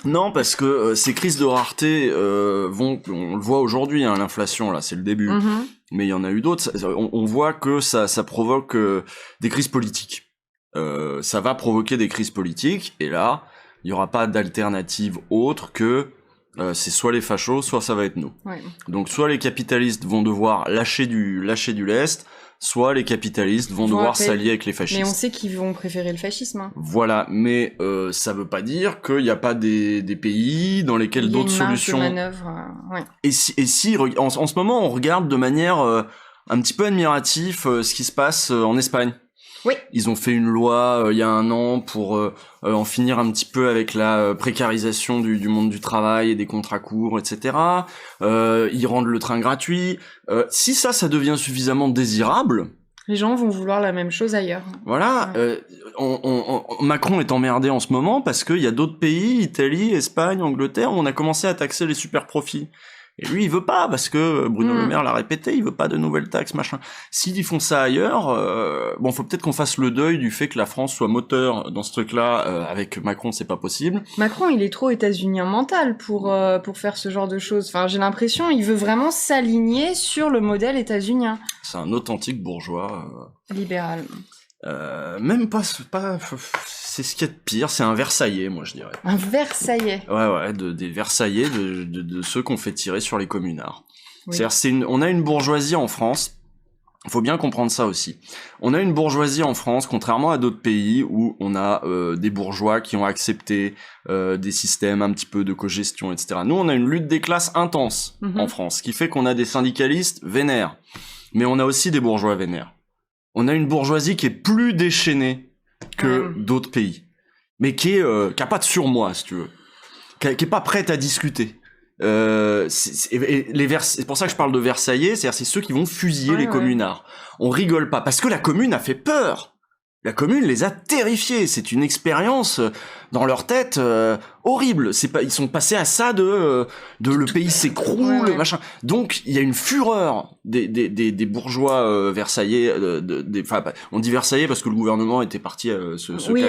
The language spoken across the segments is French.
Non, parce que ces crises de rareté on le voit aujourd'hui, hein, l'inflation là, c'est le début. Mais il y en a eu d'autres. On voit que ça provoque des crises politiques. Ça va provoquer des crises politiques, et là, il y aura pas d'alternative autre que c'est soit les fachos, soit ça va être nous. Ouais. Donc soit les capitalistes vont devoir lâcher du lest, soit les capitalistes vont devoir s'allier avec les fascistes. Mais on sait qu'ils vont préférer le fascisme. Hein. Voilà, mais ça veut pas dire qu'il n'y a pas des pays dans lesquels d'autres solutions. Il y a une marge de manœuvre, ouais. Et si en ce moment on regarde de manière un petit peu admirative ce qui se passe en Espagne. Oui. Ils ont fait une loi il y a 1 an pour en finir un petit peu avec la précarisation du monde du travail et des contrats courts, etc. Ils rendent le train gratuit. Si ça devient suffisamment désirable, les gens vont vouloir la même chose ailleurs. Voilà. Ouais. Macron est emmerdé en ce moment parce qu'il y a d'autres pays, Italie, Espagne, Angleterre, où on a commencé à taxer les super profits. Et lui, il veut pas, parce que Bruno Le Maire l'a répété, il veut pas de nouvelles taxes, machin. S'ils font ça ailleurs, faut peut-être qu'on fasse le deuil du fait que la France soit moteur dans ce truc-là. Avec Macron, c'est pas possible. Macron, il est trop états-unien mental pour faire ce genre de choses. Enfin, j'ai l'impression, il veut vraiment s'aligner sur le modèle états-unien. C'est un authentique bourgeois. Libéral. Même pas, c'est ce qu'il y a de pire, c'est un Versaillais, moi je dirais. Un Versaillais. Ouais, des Versaillais, de ceux qu'on fait tirer sur les communards. Oui. C'est-à-dire, on a une bourgeoisie en France, il faut bien comprendre ça aussi. On a une bourgeoisie en France, contrairement à d'autres pays où on a des bourgeois qui ont accepté des systèmes un petit peu de cogestion, etc. Nous, on a une lutte des classes intense en France, ce qui fait qu'on a des syndicalistes vénères, mais on a aussi des bourgeois vénères. On a une bourgeoisie qui est plus déchaînée que d'autres pays, mais qui a pas de surmoi, si tu veux, qui est pas prête à discuter. C'est pour ça que je parle de Versaillais, c'est ceux qui vont fusiller les communards. On rigole pas, parce que la commune a fait peur. La commune les a terrifiés. C'est une expérience dans leur tête horrible. Ils sont passés à ça de le pays s'écroule, machin. Donc il y a une fureur des bourgeois versaillais. On dit Versaillais parce que le gouvernement était parti à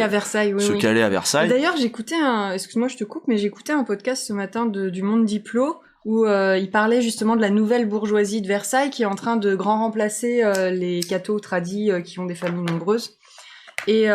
Versailles, se caler à Versailles. D'ailleurs, j'écoutais excuse-moi, je te coupe, mais j'écoutais un podcast ce matin du Monde Diplo où il parlait justement de la nouvelle bourgeoisie de Versailles qui est en train de grand remplacer les cathos tradis qui ont des familles nombreuses. Et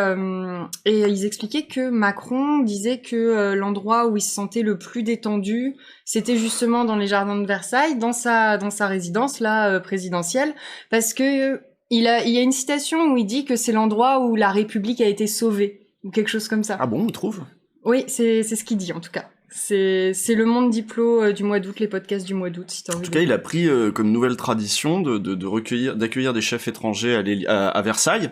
ils expliquaient que Macron disait que l'endroit où il se sentait le plus détendu, c'était justement dans les jardins de Versailles, dans sa résidence là présidentielle, parce que il y a une citation où il dit que c'est l'endroit où la République a été sauvée ou quelque chose comme ça. Ah bon, on trouve ? Oui, c'est ce qu'il dit en tout cas. C'est le Monde Diplo du mois d'août, les podcasts du mois d'août, si t'as envie. En tout cas, il a pris comme nouvelle tradition d'accueillir des chefs étrangers à Versailles.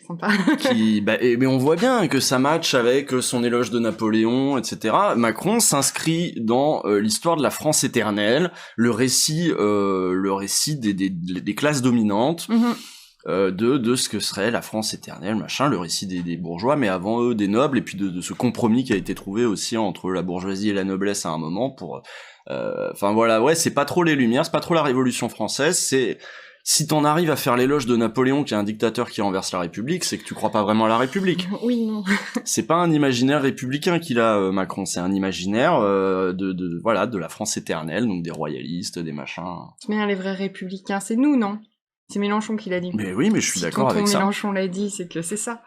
Sympa. Mais on voit bien que ça match avec son éloge de Napoléon, etc. Macron s'inscrit dans l'histoire de la France éternelle, le récit des classes dominantes, de ce que serait la France éternelle, machin, le récit des bourgeois, mais avant eux des nobles, et puis de ce compromis qui a été trouvé aussi entre la bourgeoisie et la noblesse à un moment pour. C'est pas trop les Lumières, c'est pas trop la Révolution française, c'est. Si t'en arrives à faire l'éloge de Napoléon, qui est un dictateur qui renverse la République, c'est que tu crois pas vraiment à la République. Oui, non. C'est pas un imaginaire républicain qu'il a, Macron. C'est un imaginaire de la France éternelle, donc des royalistes, des machins. Mais les vrais républicains, c'est nous, non ? C'est Mélenchon qui l'a dit. Mais oui, mais je suis d'accord avec ça. Mélenchon l'a dit, c'est que c'est ça.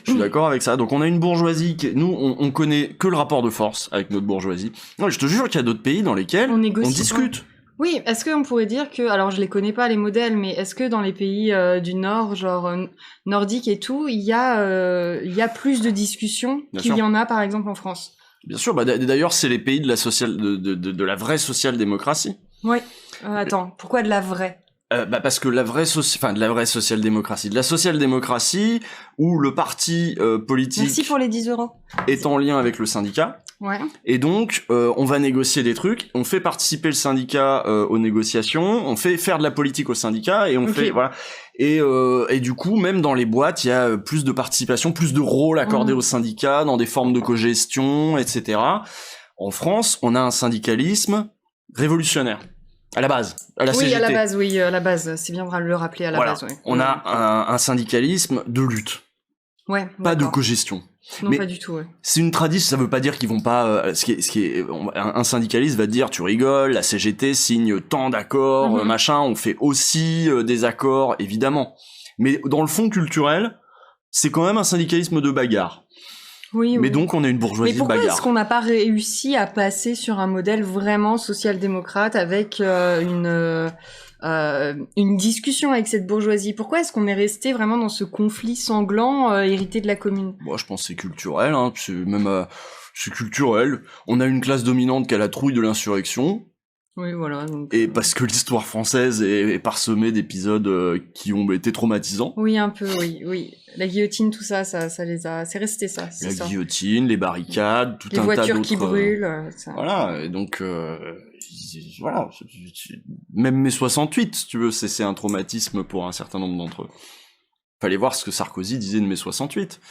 Je suis d'accord avec ça. Donc on a une bourgeoisie nous on connaît que le rapport de force avec notre bourgeoisie. Non, je te jure qu'il y a d'autres pays dans lesquels on discute. Oui, est-ce qu'on pourrait dire que, alors je les connais pas les modèles, mais est-ce que dans les pays du Nord, genre nordique et tout, il y a plus de discussions qu'il y en a par exemple en France? Bien sûr, d'ailleurs c'est les pays de la vraie social-démocratie. Oui. Attends, pourquoi de la vraie? Parce que de la vraie social-démocratie. De la social-démocratie où le parti politique. Merci pour les 10 €. Est en lien avec le syndicat. Ouais. Et donc, on va négocier des trucs, on fait participer le syndicat aux négociations, on fait faire de la politique au syndicat, et on fait, voilà. Et du coup, même dans les boîtes, il y a plus de participation, plus de rôles accordés au syndicat, dans des formes de cogestion, etc. En France, on a un syndicalisme révolutionnaire. À la base, à la CGT. À la base, c'est bien de le rappeler à la base. Ouais. On a un syndicalisme de lutte. Ouais. Pas de cogestion. Non, mais pas du tout, ouais. C'est une tradition, ça veut pas dire qu'ils vont pas, un syndicaliste va te dire, tu rigoles, la CGT signe tant d'accords, machin, on fait aussi des accords, évidemment. Mais dans le fond culturel, c'est quand même un syndicalisme de bagarre. Oui, mais donc on a une bourgeoisie de bagarre. Mais pourquoi est-ce qu'on n'a pas réussi à passer sur un modèle vraiment social-démocrate avec une discussion avec cette bourgeoisie? Pourquoi est-ce qu'on est resté vraiment dans ce conflit sanglant hérité de la Commune? Moi, je pense que c'est culturel, hein. C'est culturel. On a une classe dominante qui a la trouille de l'insurrection. Oui, voilà. Donc, et parce que l'histoire française est parsemée d'épisodes qui ont été traumatisants. Oui, un peu, oui. La guillotine, tout ça les a... C'est resté ça, c'est ça. La guillotine, les barricades, tout un tas d'autres... Les voitures qui brûlent. Ça... Voilà, et donc... voilà, même mai 68, si tu veux, c'est un traumatisme pour un certain nombre d'entre eux. Fallait voir ce que Sarkozy disait de mai 68.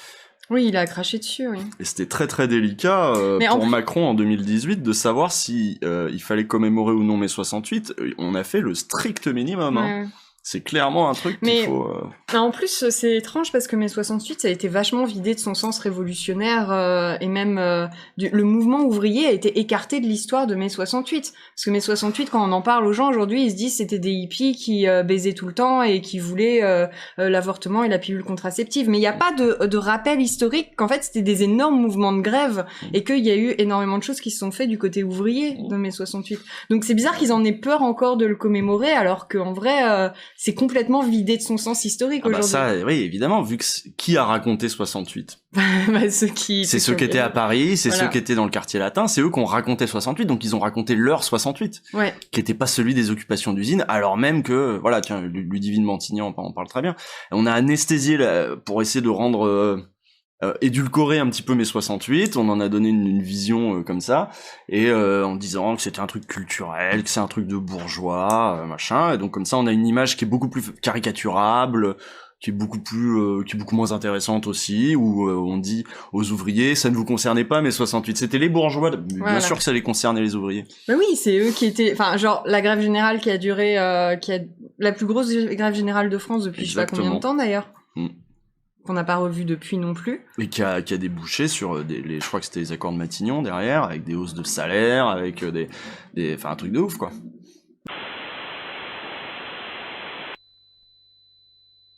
Oui, il a craché dessus, oui. Et c'était très très délicat pour Macron en 2018 de savoir si il fallait commémorer ou non mai 68. On a fait le strict minimum. Hein. Ouais. C'est clairement un truc qu'il faut... En plus, c'est étrange parce que mai 68, ça a été vachement vidé de son sens révolutionnaire et même le mouvement ouvrier a été écarté de l'histoire de mai 68. Parce que mai 68, quand on en parle aux gens aujourd'hui, ils se disent c'était des hippies qui baisaient tout le temps et qui voulaient l'avortement et la pilule contraceptive. Mais il n'y a pas de rappel historique qu'en fait c'était des énormes mouvements de grève et qu'il y a eu énormément de choses qui se sont faites du côté ouvrier de mai 68. Donc c'est bizarre qu'ils en aient peur encore de le commémorer alors qu'en vrai... c'est complètement vidé de son sens historique aujourd'hui. Ça, oui, évidemment, vu que qui a raconté 68 ceux qui étaient à Paris, c'est ceux qui étaient dans le quartier latin, c'est eux qui ont raconté 68, donc ils ont raconté leur 68, qui était pas celui des occupations d'usines, alors même que, voilà, tiens, Ludivine Mantignan en parle très bien. On a anesthésié pour essayer de rendre édulcorer un petit peu mai 68, on en a donné une vision comme ça, et en disant que c'était un truc culturel, que c'est un truc de bourgeois, machin, et donc comme ça on a une image qui est beaucoup plus caricaturable, qui est beaucoup moins intéressante aussi, où on dit aux ouvriers, ça ne vous concernait pas mai 68, c'était les bourgeois, bien sûr que ça les concernait les ouvriers. Bah oui, c'est eux qui étaient, enfin genre la grève générale qui a duré, la plus grosse grève générale de France depuis Exactement. Je sais pas combien de temps d'ailleurs. Qu'on n'a pas revu depuis non plus. Et qui a débouché sur je crois que c'était les accords de Matignon derrière, avec des hausses de salaire, avec enfin un truc de ouf quoi.